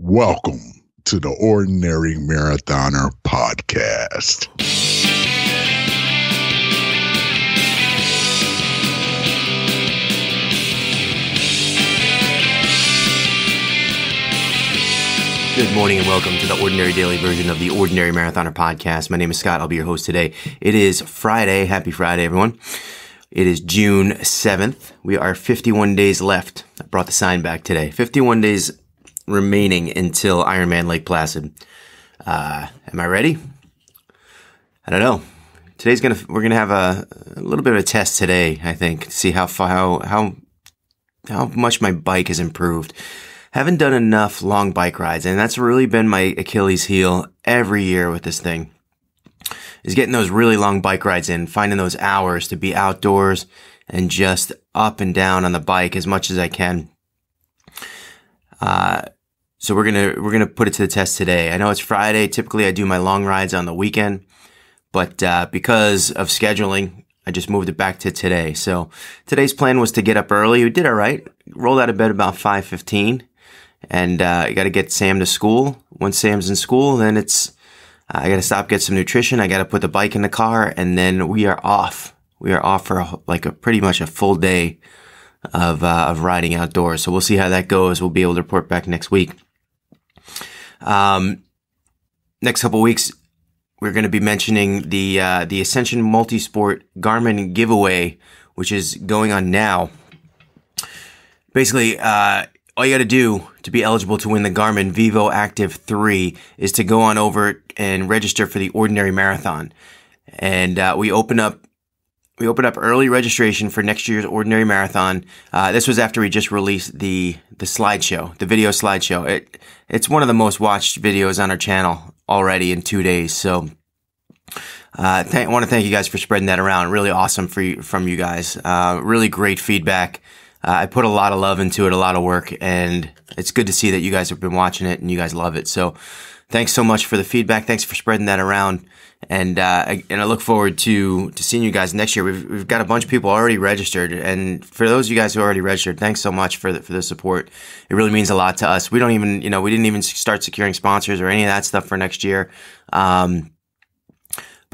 Welcome to the Ordinary Marathoner Podcast. Good morning and welcome to the Ordinary Daily version of the Ordinary Marathoner Podcast. My name is Scott. I'll be your host today. It is Friday. Happy Friday, everyone. It is June 7th. We are 51 days left. I brought the sign back today. 51 days remaining until Ironman Lake Placid. Am I ready? I don't know. We're gonna have a little bit of a test today, I think, to see how much my bike has improved. Haven't done enough long bike rides, and that's really been my Achilles heel every year with this thing, is getting those really long bike rides in, finding those hours to be outdoors and just up and down on the bike as much as I can. So we're gonna put it to the test today. I know it's Friday. Typically I do my long rides on the weekend, but because of scheduling, I just moved it back to today. So today's plan was to get up early. We did all right. Rolled out of bed about 5:15, and you got to get Sam to school. Once Sam's in school, then I got to stop, get some nutrition. I got to put the bike in the car, and then we are off. We are off for pretty much a full day of riding outdoors. So we'll see how that goes. We'll be able to report back next week. Next couple of weeks, we're going to be mentioning the Ascension Multisport Garmin giveaway, which is going on now. Basically, all you got to do to be eligible to win the Garmin Vivo Active 3 is to go on over and register for the Ordinary Marathon. And we open up early registration for next year's Ordinary Marathon. This was after we just released the slideshow, the video slideshow. It's one of the most watched videos on our channel already in 2 days. So I want to thank you guys for spreading that around. Really awesome from you guys. Really great feedback. I put a lot of love into it, a lot of work, and it's good to see that you guys have been watching it and you guys love it. So thanks so much for the feedback. Thanks for spreading that around. And I look forward to seeing you guys next year. We've got a bunch of people already registered, and for those of you guys who already registered, thanks so much for the support. It really means a lot to us. We didn't even start securing sponsors or any of that stuff for next year. But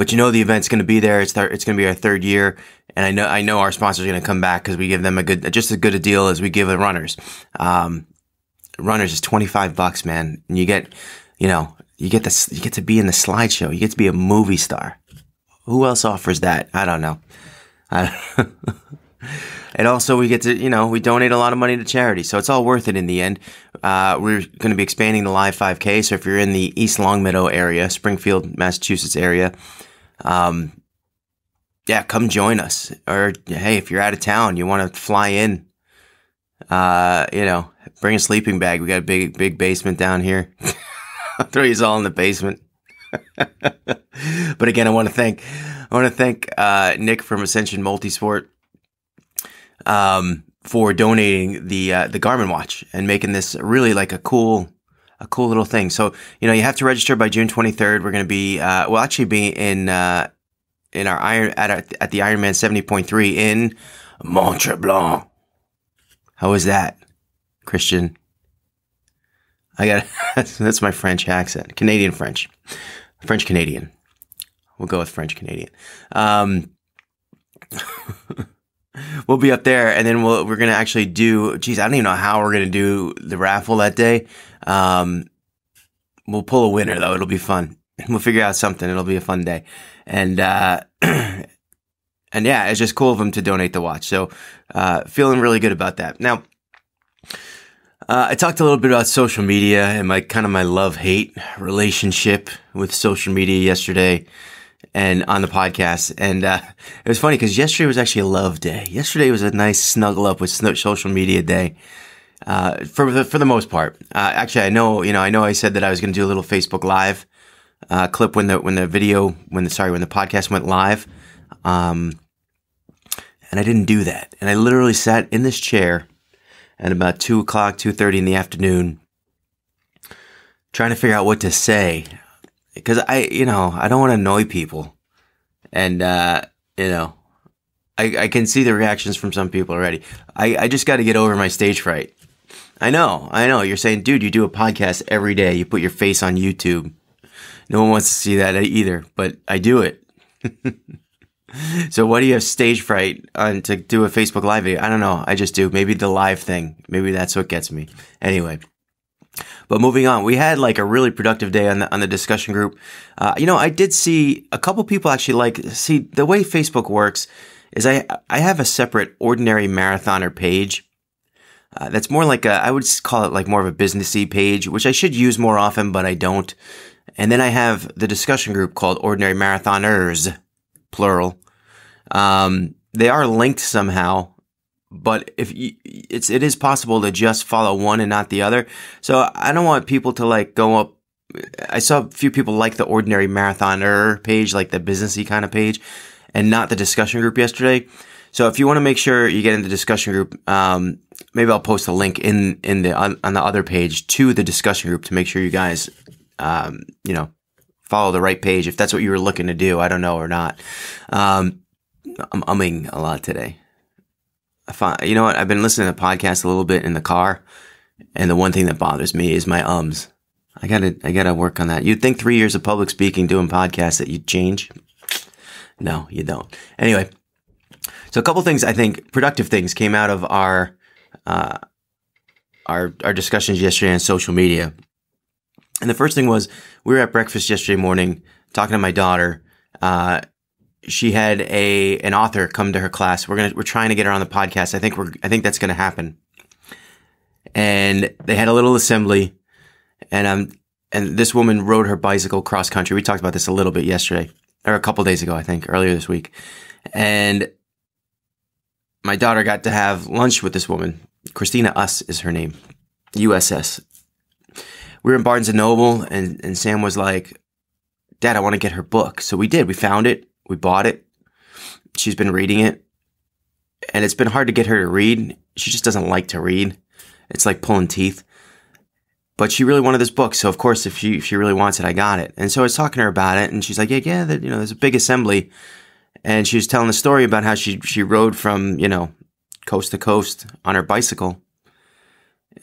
the event's going to be there. It's going to be our third year, and I know our sponsors are going to come back because we give them just as good a deal as we give the runners. Runners is $25, man, and you get to be in the slideshow. You get to be a movie star. Who else offers that? I don't know. And also we get to, we donate a lot of money to charity. So it's all worth it in the end. We're going to be expanding the Live 5K. So if you're in the East Longmeadow area, Springfield, Massachusetts area, come join us. Or, hey, if you're out of town, you want to fly in, bring a sleeping bag. We got a big basement down here. I'll throw you all in the basement. But again, I want to thank Nick from Ascension Multisport for donating the Garmin watch and making this really like a cool little thing. So you have to register by June 23rd. We're going to be in our at the Ironman 70.3 in Mont Tremblant. How was that, Christian? That's my French accent. French Canadian. We'll go with French Canadian. We'll be up there, and then we're going to actually do, I don't even know how we're going to do the raffle that day. We'll pull a winner though. It'll be fun. We'll figure out something. It'll be a fun day. And, it's just cool of them to donate the watch. So, feeling really good about that. Now, I talked a little bit about social media and my love-hate relationship with social media yesterday and on the podcast. And it was funny because yesterday was actually a love day. Yesterday was a nice snuggle up with social media day for the most part. Actually, I know I said that I was going to do a little Facebook Live clip when the podcast went live. And I didn't do that. And I literally sat in this chair at about 2:30 in the afternoon, trying to figure out what to say, because I don't want to annoy people, and I can see the reactions from some people already. I just got to get over my stage fright. I know. You're saying, dude, you do a podcast every day. You put your face on YouTube. No one wants to see that either, but I do it. So why do you have stage fright to do a Facebook Live video? I don't know. I just do. Maybe the live thing. Maybe that's what gets me. Anyway. But moving on, we had like a really productive day on the discussion group. I did see a couple people actually see the way Facebook works is I have a separate ordinary marathoner page. That's more like I would call it like more of a businessy page, which I should use more often, but I don't. And then I have the discussion group called Ordinary Marathoners, plural. They are linked somehow, but it is possible to just follow one and not the other. So I don't want people to like go up. I saw a few people like the Ordinary Marathoner page, like the businessy kind of page, and not the discussion group yesterday. So if you want to make sure you get in the discussion group, maybe I'll post a link on the other page to the discussion group to make sure you guys, follow the right page if that's what you were looking to do. I don't know or not. I'm umming a lot today. You know what? I've been listening to podcasts a little bit in the car, and the one thing that bothers me is my ums. I gotta work on that. You'd think 3 years of public speaking, doing podcasts, that you'd change. No, you don't. Anyway. So a couple things, I think, productive things came out of our discussions yesterday on social media. And the first thing was we were at breakfast yesterday morning talking to my daughter. She had an author come to her class. We're trying to get her on the podcast. I think that's going to happen. And they had a little assembly, and this woman rode her bicycle cross country. We talked about this a little bit yesterday, or a couple days ago, I think, earlier this week. And my daughter got to have lunch with this woman. Christina Uss is her name. USS. We were in Barnes & Noble, and Sam was like, Dad, I want to get her book. So we did. We found it. We bought it. She's been reading it. And it's been hard to get her to read. She just doesn't like to read. It's like pulling teeth. But she really wanted this book. So, of course, if she really wants it, I got it. And so I was talking to her about it. And she's like, yeah, there's a big assembly. And she was telling the story about how she rode from, coast to coast on her bicycle.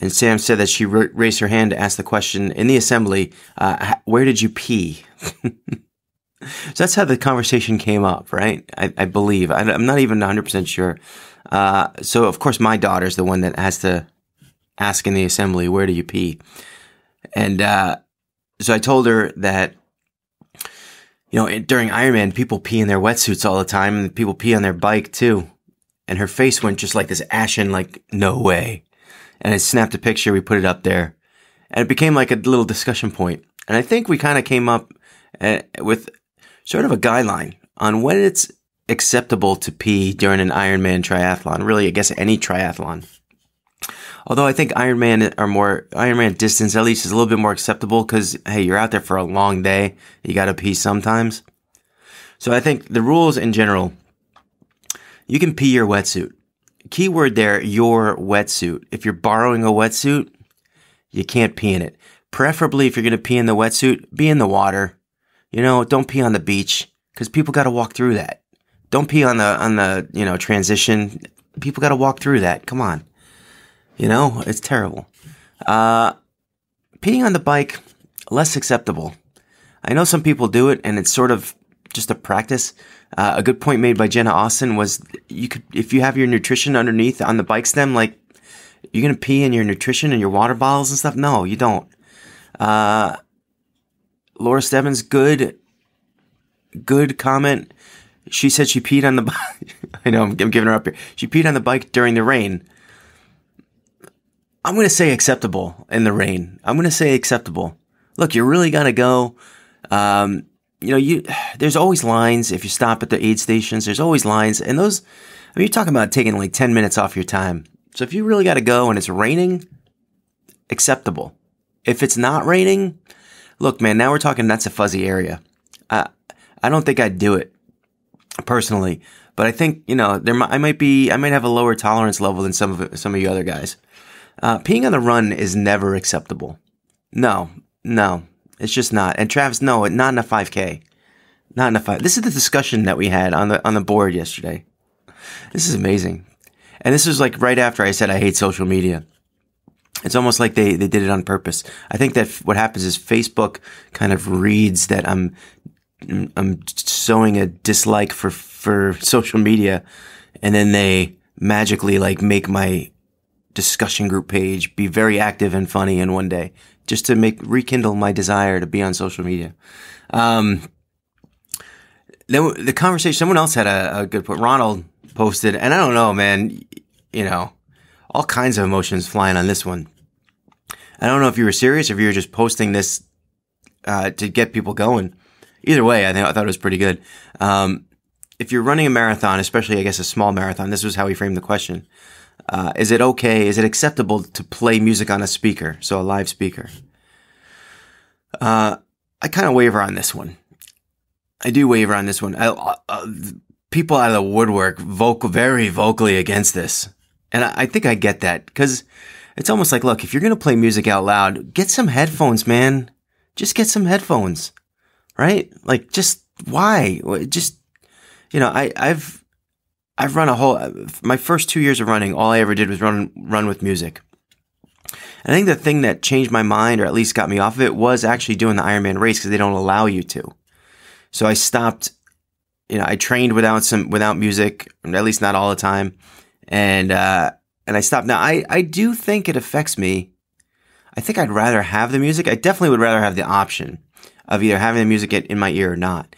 And Sam said that she raised her hand to ask the question in the assembly, where did you pee? So that's how the conversation came up, right? I believe. I'm not even 100% sure. So, of course, my daughter's the one that has to ask in the assembly, where do you pee? And so I told her that, during Ironman, people pee in their wetsuits all the time, and people pee on their bike too. And her face went just like this ashen, like, no way. And I snapped a picture, we put it up there. And it became like a little discussion point. And I think we kind of came up with sort of a guideline on when it's acceptable to pee during an Ironman triathlon. Really, I guess any triathlon. Although I think Ironman distance at least is a little bit more acceptable because, hey, you're out there for a long day. You got to pee sometimes. So I think the rules in general, you can pee your wetsuit. Keyword there, your wetsuit. If you're borrowing a wetsuit, you can't pee in it. Preferably, if you're going to pee in the wetsuit, be in the water. Don't pee on the beach because people got to walk through that. Don't pee on the transition. People got to walk through that. Come on. It's terrible. Peeing on the bike, less acceptable. I know some people do it, and it's sort of just a practice. A good point made by Jenna Austin was if you have your nutrition underneath on the bike stem, like, you're going to pee in your nutrition and your water bottles and stuff? No, you don't. Laura Stebbins, good comment. She said she peed on the bike. I know, I'm giving her up here. She peed on the bike during the rain. I'm going to say acceptable in the rain. I'm going to say acceptable. Look, you really got to go. There's always lines. If you stop at the aid stations, there's always lines. And those, you're talking about taking like 10 minutes off your time. So if you really got to go and it's raining, acceptable. If it's not raining, look, man, now we're talking that's a fuzzy area. I don't think I'd do it personally, but I think, I might have a lower tolerance level than some of you other guys. Peeing on the run is never acceptable. No, it's just not. And Travis, no, not in a 5K. Not in a 5. This is the discussion that we had on the board yesterday. This is amazing. And this was like right after I said I hate social media. It's almost like they did it on purpose. I think that what happens is Facebook kind of reads that I'm showing a dislike for social media, and then they magically like make my discussion group page be very active and funny in one day, just to rekindle my desire to be on social media. Then the conversation, someone else had a good point. Ronald posted, and I don't know, man, all kinds of emotions flying on this one. I don't know if you were serious or if you were just posting this to get people going. Either way, I thought it was pretty good. If you're running a marathon, especially I guess a small marathon, this was how he framed the question. Is it acceptable to play music on a speaker, so a live speaker? I kind of waver on this one. I do waver on this one. People out of the woodwork very vocally against this. And I think I get that, because it's almost like, look, if you're going to play music out loud, get some headphones, man. Just get some headphones, right? Like, just why? Just, I've run my first 2 years of running, all I ever did was run with music. And I think the thing that changed my mind, or at least got me off of it, was actually doing the Ironman race, because they don't allow you to. So I stopped, I trained without music, at least not all the time. And I stopped. Now I do think it affects me. I think I'd rather have the music. I definitely would rather have the option of either having the music in my ear or not.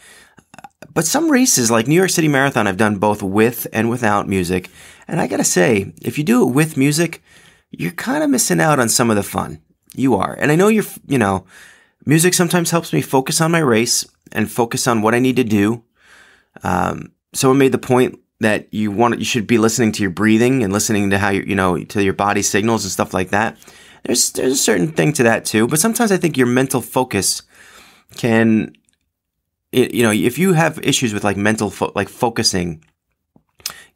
But some races, like New York City Marathon, I've done both with and without music. And I gotta say, if you do it with music, you're kind of missing out on some of the fun. You are. And I know music sometimes helps me focus on my race and focus on what I need to do. Someone made the point that you should be listening to your breathing and listening to how to your body signals and stuff like that. There's a certain thing to that too, but sometimes I think your mental focus can, if you have issues with like mental, focusing,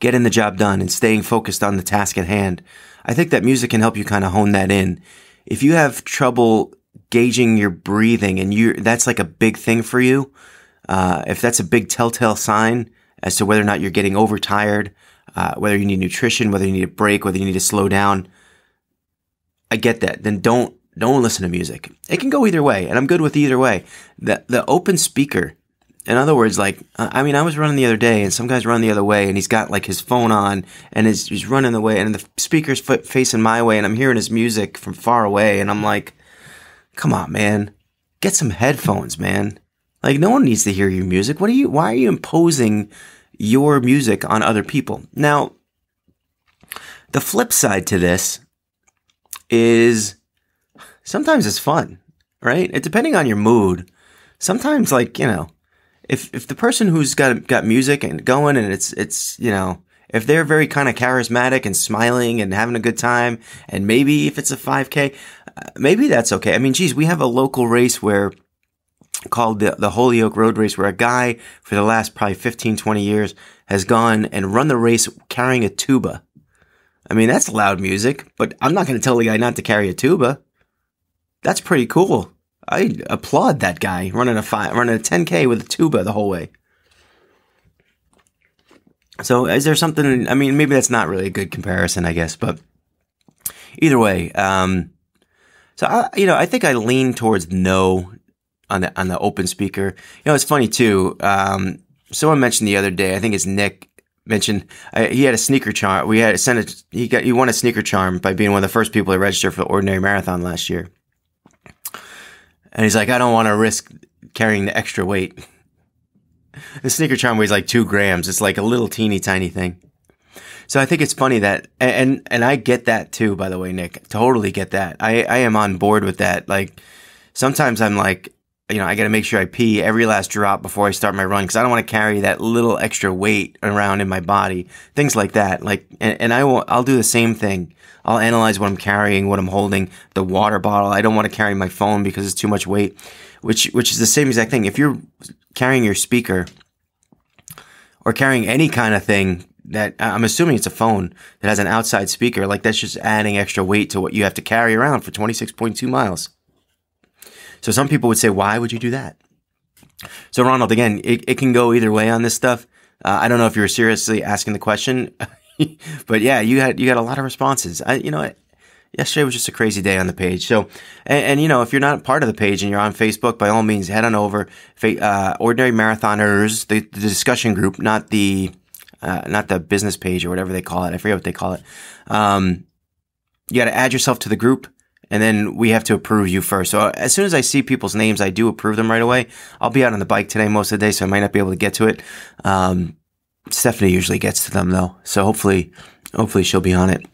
getting the job done and staying focused on the task at hand, I think that music can help you kind of hone that in. If you have trouble gauging your breathing and that's like a big thing for you, if that's a big telltale sign as to whether or not you're getting overtired, whether you need nutrition, whether you need a break, whether you need to slow down, I get that. Then don't listen to music. It can go either way, and I'm good with either way. The open speaker, in other words, I was running the other day, and some guy's running the other way, and he's got like his phone on, and he's running the way, and the speaker's facing my way, and I'm hearing his music from far away, and I'm like, come on, man, get some headphones, man. Like, no one needs to hear your music. Why are you imposing your music on other people? Now, the flip side to this is sometimes it's fun, right? It depending on your mood. Sometimes, if the person who's got music and going, and it's if they're very kind of charismatic and smiling and having a good time, and maybe if it's a 5K, maybe that's okay. I mean, geez, we have a local race called the Holyoke Road Race, where a guy for the last probably 15, 20 years has gone and run the race carrying a tuba. I mean, that's loud music, but I'm not going to tell the guy not to carry a tuba. That's pretty cool. I applaud that guy running a 10K with a tuba the whole way. So is there something, I mean, maybe that's not really a good comparison, I guess, but either way, so I think I lean towards no on the open speaker. It's funny too. Someone mentioned the other day, I think it's Nick, mentioned he had a sneaker charm. He won a sneaker charm by being one of the first people to register for the Ordinary Marathon last year. And he's like, I don't want to risk carrying the extra weight. The sneaker charm weighs like 2 grams. It's like a little teeny tiny thing. So I think it's funny that, and I get that too, by the way, Nick, totally get that. I am on board with that. Like, sometimes I'm like, I got to make sure I pee every last drop before I start my run, because I don't want to carry that little extra weight around in my body. Things like that. Like, and I'll do the same thing. I'll analyze what I'm carrying, what I'm holding, the water bottle. I don't want to carry my phone because it's too much weight, which is the same exact thing. If you're carrying your speaker or carrying any kind of thing that, I'm assuming it's a phone that has an outside speaker, like, that's just adding extra weight to what you have to carry around for 26.2 miles. So some people would say, why would you do that? So Ronald, again, it can go either way on this stuff. I don't know if you were seriously asking the question, but yeah, you got a lot of responses. yesterday was just a crazy day on the page. So, and you know, if you're not part of the page and you're on Facebook, by all means, head on over. Ordinary Marathoners, the discussion group, not the business page or whatever they call it. I forget what they call it. You got to add yourself to the group, and then we have to approve you first. So as soon as I see people's names, I do approve them right away. I'll be out on the bike today most of the day, so I might not be able to get to it. Stephanie usually gets to them though, so hopefully she'll be on it.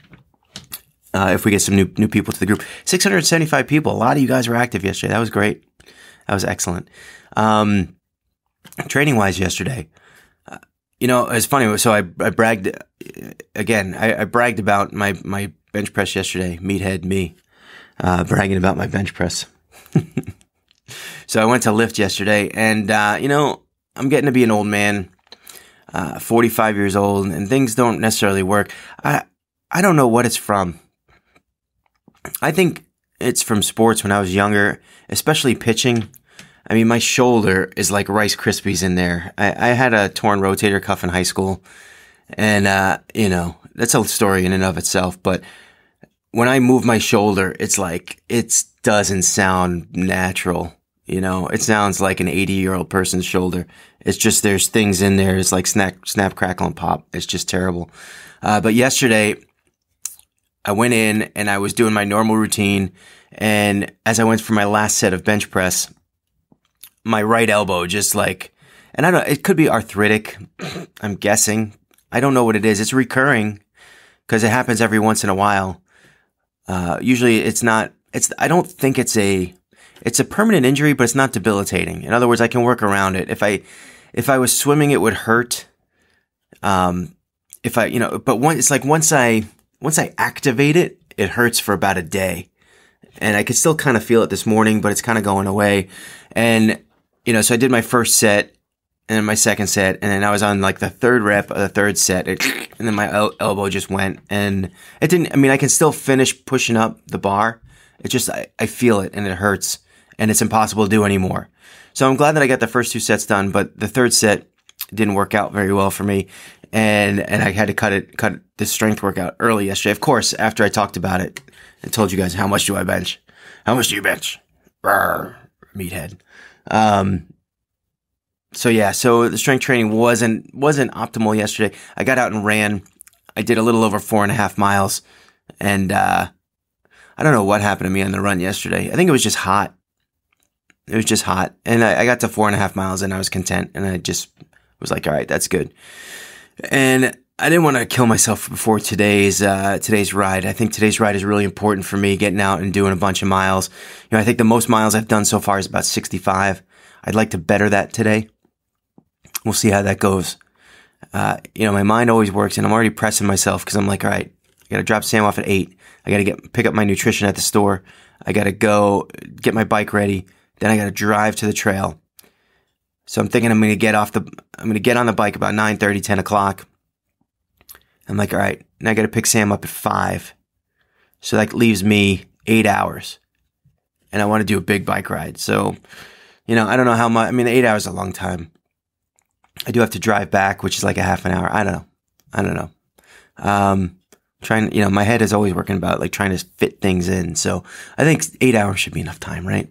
If we get some new people to the group. 675 people. A lot of you guys were active yesterday. That was great. That was excellent. Training wise yesterday, you know, it's funny. So I bragged again. I bragged about my bench press yesterday. Meathead me, bragging about my bench press. So I went to lift yesterday, and you know, I'm getting to be an old man, 45 years old, and things don't necessarily work. I don't know what it's from. I think it's from sports when I was younger, especially pitching. I mean, my shoulder is like Rice Krispies in there. I had a torn rotator cuff in high school, and you know, that's a story in and of itself. But when I move my shoulder, it's like it doesn't sound natural. You know, it sounds like an 80-year-old person's shoulder. It's just there's things in there. It's like snap, crackle, and pop. It's just terrible. But yesterday, I went in and I was doing my normal routine, and as I went for my last set of bench press, my right elbow just like, and I don't know, it could be arthritic, I'm guessing. I don't know what it is. It's recurring because it happens every once in a while. Usually I don't think it's a permanent injury, but it's not debilitating. In other words, I can work around it. If I was swimming, it would hurt. But once I activate it, it hurts for about a day. And I could still kind of feel it this morning, but it's kind of going away. And, you know, so I did my first set and then my second set. And then I was on like the third rep of the third set. And then my elbow just went. And it didn't, I mean, I can still finish pushing up the bar. It just, I feel it and it hurts. And it's impossible to do anymore. So I'm glad that I got the first two sets done. But the third set didn't work out very well for me. And I had to cut the strength workout early yesterday. Of course, after I talked about it and told you guys, how much do I bench? How much do you bench? Brr, meathead. So the strength training wasn't optimal yesterday. I got out and ran. I did a little over 4.5 miles. And, I don't know what happened to me on the run yesterday. I think it was just hot. It was just hot. And I got to 4.5 miles and I was content. And I just was like, all right, that's good. And I didn't want to kill myself before today's ride. I think today's ride is really important for me, getting out and doing a bunch of miles. You know, I think the most miles I've done so far is about 65. I'd like to better that today. We'll see how that goes. You know, my mind always works, and I'm already pressing myself because I'm like, all right, I got to drop Sam off at 8. I got to pick up my nutrition at the store. I got to go get my bike ready. Then I got to drive to the trail. So I'm thinking I'm going to get on the bike about 9:30, 10 o'clock. I'm like, all right, now I got to pick Sam up at 5. So that leaves me 8 hours. And I want to do a big bike ride. So, you know, I don't know how much, 8 hours is a long time. I do have to drive back, which is like a half an hour. I don't know. Trying, you know, my head is always working about like trying to fit things in. So I think 8 hours should be enough time, right?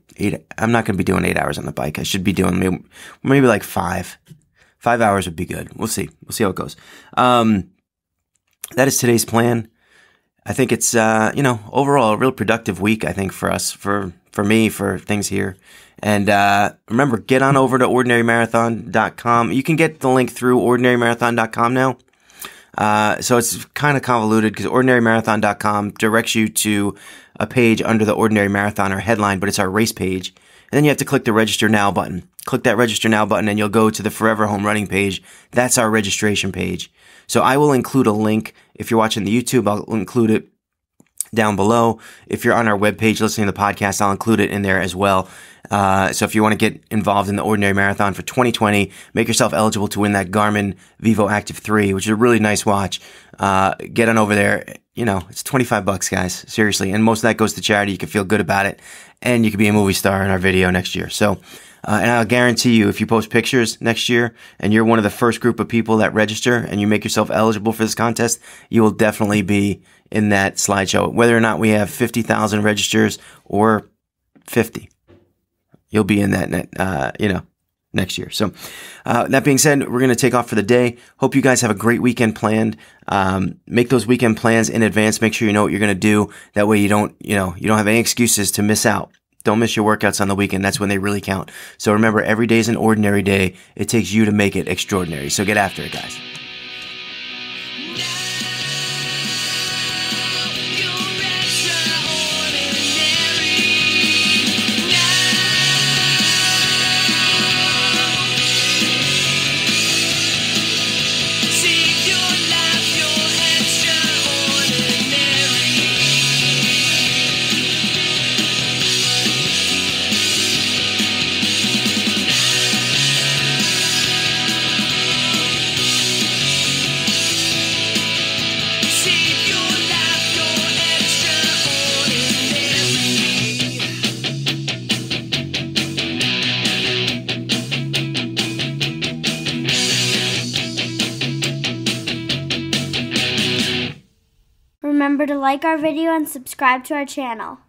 I'm not going to be doing 8 hours on the bike. I should be doing maybe like 5. 5 hours would be good. We'll see. We'll see how it goes. That is today's plan. I think it's, you know, overall a real productive week, I think, for us, for me, for things here. And remember, get on over to ordinarymarathon.com. You can get the link through ordinarymarathon.com now. So it's kind of convoluted because ordinarymarathon.com directs you to a page under the Ordinary Marathoner headline, but it's our race page. And then you have to click the Register Now button. Click that Register Now button and you'll go to the Forever Home Running page. That's our registration page. So I will include a link. If you're watching the YouTube, I'll include it down below. If you're on our webpage listening to the podcast, I'll include it in there as well. So if you want to get involved in the Ordinary Marathon for 2020, make yourself eligible to win that Garmin Vivo Active 3, which is a really nice watch. Get on over there. You know, it's $25, guys. Seriously. And most of that goes to charity. You can feel good about it. And you can be a movie star in our video next year. So And I'll guarantee you, if you post pictures next year and you're one of the first group of people that register and you make yourself eligible for this contest, you will definitely be in that slideshow. Whether or not we have 50,000 registers or 50, you'll be in that, next year. So, that being said, we're going to take off for the day. Hope you guys have a great weekend planned. Make those weekend plans in advance. Make sure you know what you're going to do. That way you don't have any excuses to miss out. Don't miss your workouts on the weekend. That's when they really count. So remember, every day is an ordinary day. It takes you to make it extraordinary. So get after it, guys. Remember to like our video and subscribe to our channel.